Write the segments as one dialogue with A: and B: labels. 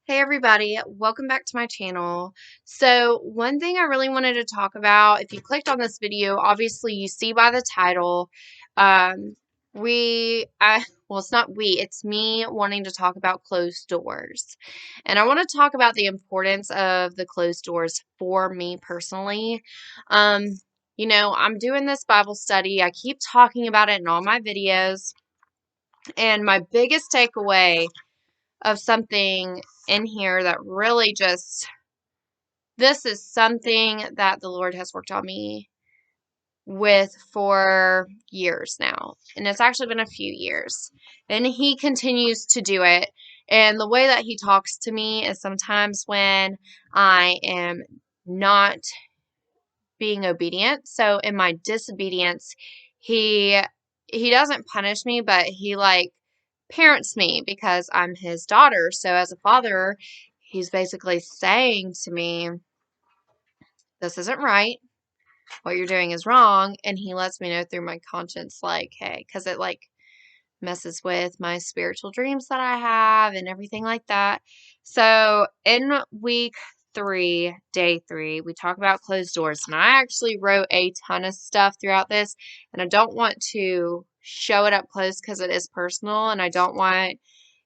A: Hey everybody, welcome back to my channel. So one thing I really wanted to talk about, if you clicked on this video, obviously you see by the title, um, it's not we, it's me wanting to talk about closed doors. And I want to talk about the importance of the closed doors for me personally. Um, I'm doing this Bible study. I keep talking about it in all my videos. And my biggest takeaway of something in here that really this is something that the Lord has worked on me with for years now. And it's actually been a few years. And He continues to do it. And the way that He talks to me is sometimes when I am not being obedient. So in my disobedience, He he doesn't punish me, but He parents me because I'm His daughter. So as a father, He's basically saying to me, this isn't right. What you're doing is wrong. And He lets me know through my conscience, hey, because it messes with my spiritual dreams that I have and everything like that. So in week 3, day 3, we talk about closed doors. And I actually wrote a ton of stuff throughout this. And I don't want to show it up close because it is personal. And I don't want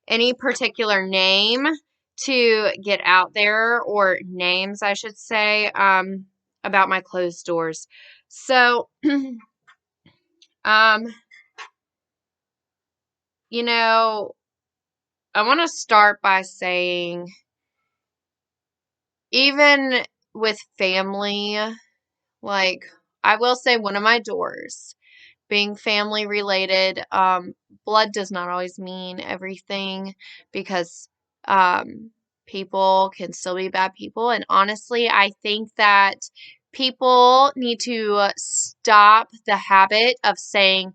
A: any particular name to get out there, or names, I should say, about my closed doors. So, um, I want to start by saying, even with family, I will say one of my doors being family related, blood does not always mean everything because people can still be bad people. And honestly, I think that people need to stop the habit of saying,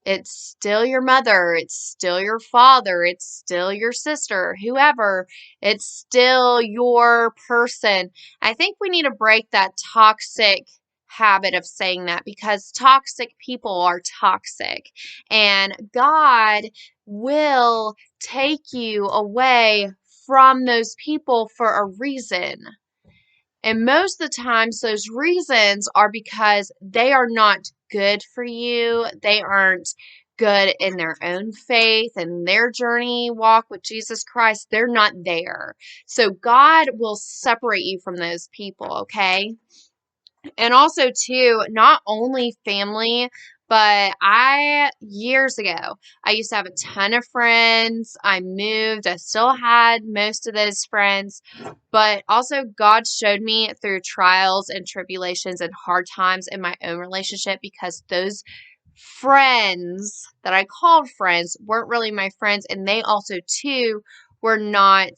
A: it's still your mother, it's still your father, it's still your sister, whoever, it's still your person. I think we need to break that toxic habit of saying that, because toxic people are toxic, and God will take you away from those people for a reason. And most of the times, those reasons are because they are not good for you. They aren't good in their own faith and their journey walk with Jesus Christ. They're not there. So God will separate you from those people, okay? And also, too, not only family, but years ago, I used to have a ton of friends. I moved. I still had most of those friends. But also, God showed me through trials and tribulations and hard times in my own relationship, because those friends that I called friends weren't really my friends. And they also, too, were not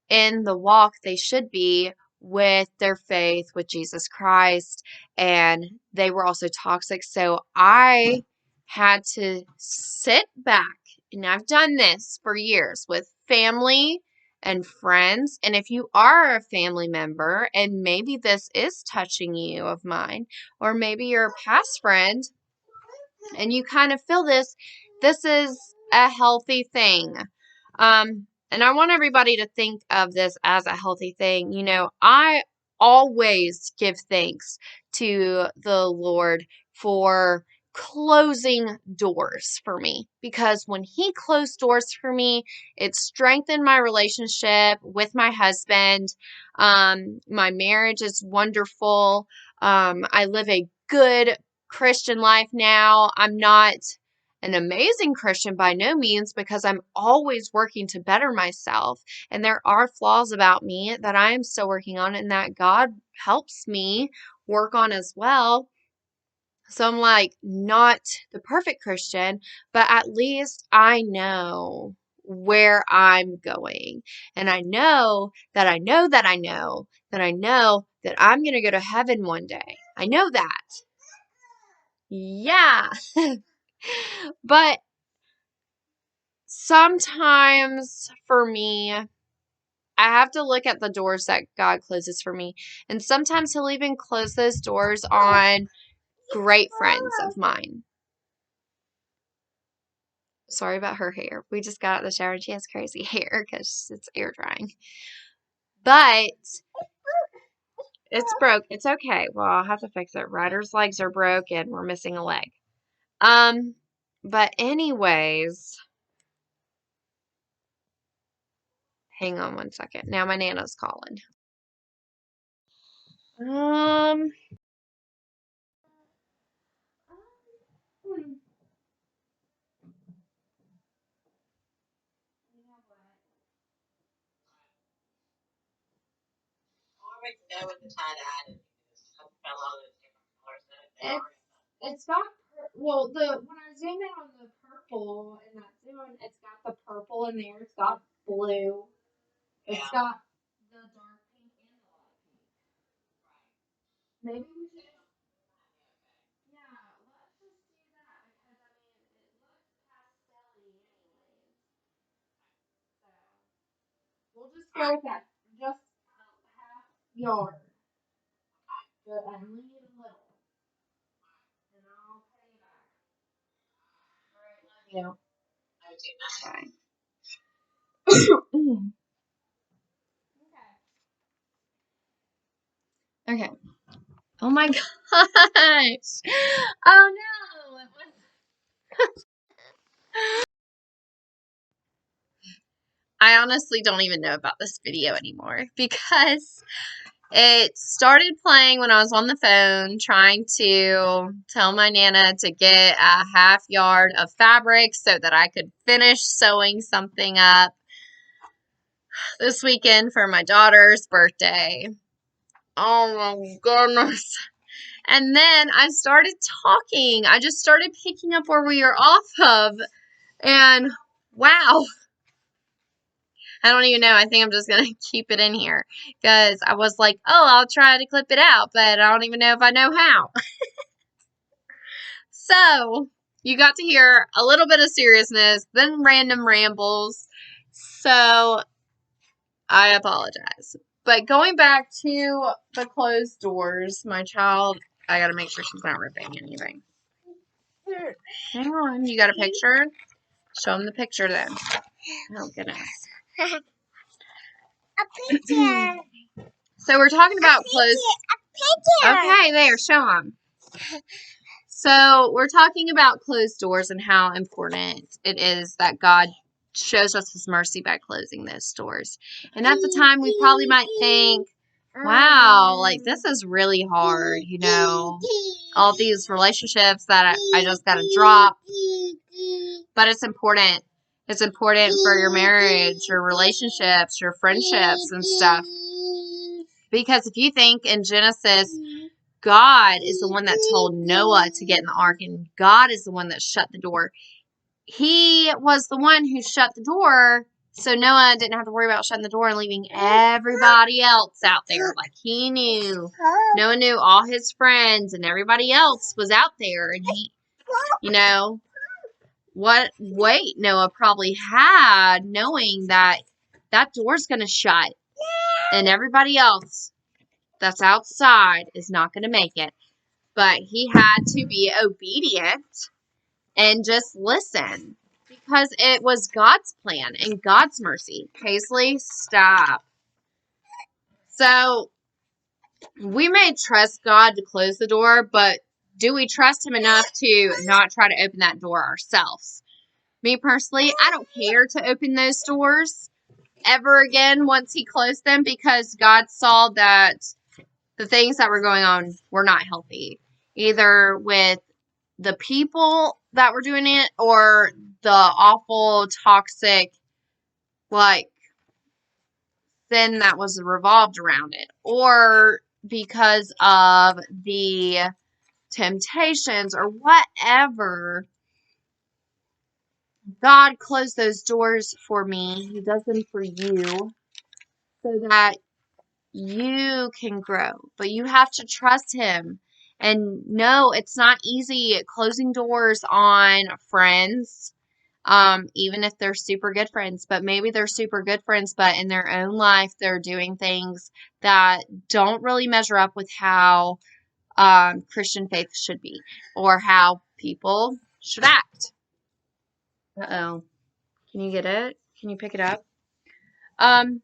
A: in the walk they should be with their faith with Jesus Christ, and they were also toxic. So I had to sit back, and I've done this for years with family and friends. And if you are a family member and maybe this is touching you of mine, or maybe you're a past friend and you kind of feel this is a healthy thing. And I want everybody to think of this as a healthy thing. I always give thanks to the Lord for closing doors for me, because when He closed doors for me, it strengthened my relationship with my husband. My marriage is wonderful. I live a good Christian life now. I'm not an amazing Christian by no means, because I'm always working to better myself. And there are flaws about me that I am still working on, and that God helps me work on as well. So I'm not the perfect Christian, but at least I know where I'm going. And I know that I know that I know that I know that I'm going to go to heaven one day. I know that. Yeah. But sometimes for me, I have to look at the doors that God closes for me. And sometimes He'll even close those doors on great friends of mine. Sorry about her hair. We just got out of the shower and she has crazy hair because it's air drying. But it's broke. It's okay. Well, I'll have to fix it. Ryder's legs are broken. We're missing a leg. But anyways, hang on one second. Now my Nana's calling. It's got, well, when I zoom in on the purple and that zoom, it's got the purple in there. It's got blue. It's got the dark pink and the light pink. Maybe we should just, yeah, let's just do that because I mean it looks pastel-y anyways. So we'll just go with that. Just half yard. But I only need a little. And I'll pay you back. Alright, love you. Okay. Okay. Oh my gosh. Oh no. I honestly don't even know about this video anymore because it started playing when I was on the phone trying to tell my Nana to get a half yard of fabric so that I could finish sewing something up this weekend for my daughter's birthday. Oh my goodness. And then I started talking. I just started picking up where we are off of. And wow. I don't even know. I think I'm just going to keep it in here. Because I was like, oh, I'll try to clip it out. But I don't even know if I know how. So, you got to hear a little bit of seriousness. Then random rambles. So, I apologize. But going back to the closed doors, my child, I got to make sure she's not ripping anything. Hang on. You got a picture? Show them the picture then. Oh, goodness. A picture. So we're talking about closed. A picture. Okay, there. Show them. So we're talking about closed doors and how important it is that God shows us His mercy by closing those doors. And at the time, we probably might think, wow, like this is really hard, you know, all these relationships that I just got to drop. But it's important. It's important for your marriage, your relationships, your friendships and stuff. Because if you think in Genesis, God is the one that told Noah to get in the ark, and God is the one that shut the door. He was the one who shut the door, so Noah didn't have to worry about shutting the door and leaving everybody else out there. Like he knew. Noah knew all his friends and everybody else was out there, and he, you know, what weight Noah probably had knowing that that door's going to shut and everybody else that's outside is not going to make it. But he had to be obedient and just listen because it was God's plan and God's mercy. Paisley, stop. So we may trust God to close the door, but do we trust Him enough to not try to open that door ourselves? Me personally, I don't care to open those doors ever again once He closed them because God saw that the things that were going on were not healthy, either with the people that were doing it or the awful, toxic, like, sin that was revolved around it, or because of the temptations or whatever. God closed those doors for me. He does them for you so that you can grow. But you have to trust Him. And no, it's not easy closing doors on friends, even if they're super good friends. But maybe they're super good friends, but in their own life, they're doing things that don't really measure up with how Christian faith should be or how people should act. Uh-oh. Can you get it? Can you pick it up? Um,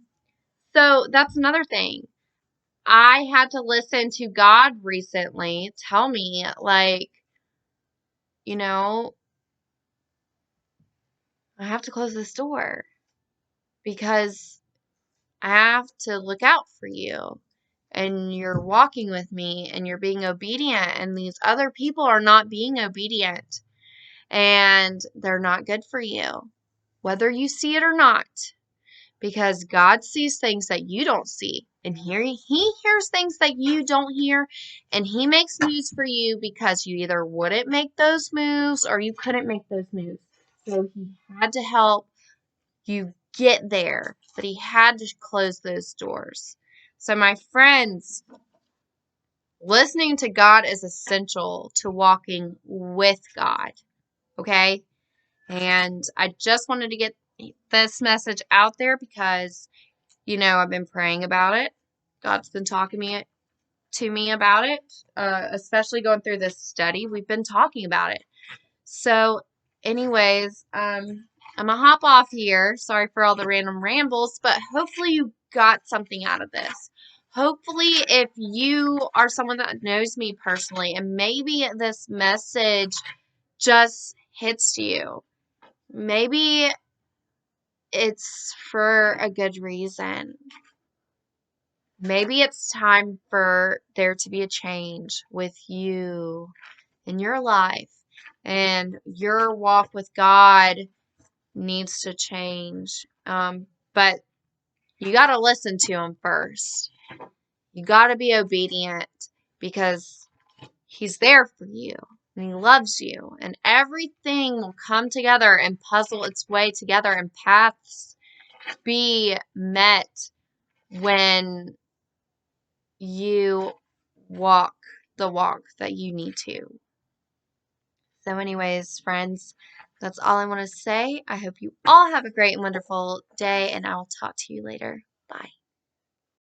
A: so that's another thing. I had to listen to God recently tell me, like, you know, I have to close this door because I have to look out for you. And you're walking with me and you're being obedient, and these other people are not being obedient, and they're not good for you, whether you see it or not, because God sees things that you don't see, and he hears things that you don't hear, and he makes moves for you because you either wouldn't make those moves or you couldn't make those moves. So he had to help you get there, but he had to close those doors. So my friends, listening to God is essential to walking with God, okay? And I just wanted to get this message out there because, I've been praying about it. God's been talking to me about it, especially going through this study. We've been talking about it. So, anyways, I'm gonna hop off here. Sorry for all the random rambles, but hopefully you got something out of this. Hopefully, if you are someone that knows me personally and maybe this message just hits you, maybe it's for a good reason. Maybe it's time for there to be a change with you in your life, and your walk with God needs to change. But you got to listen to him first. You got to be obedient because he's there for you and he loves you, and everything will come together and puzzle its way together, and paths be met when you walk the walk that you need to. So, anyways, friends, that's all I want to say. I hope you all have a great and wonderful day, and I will talk to you later. Bye.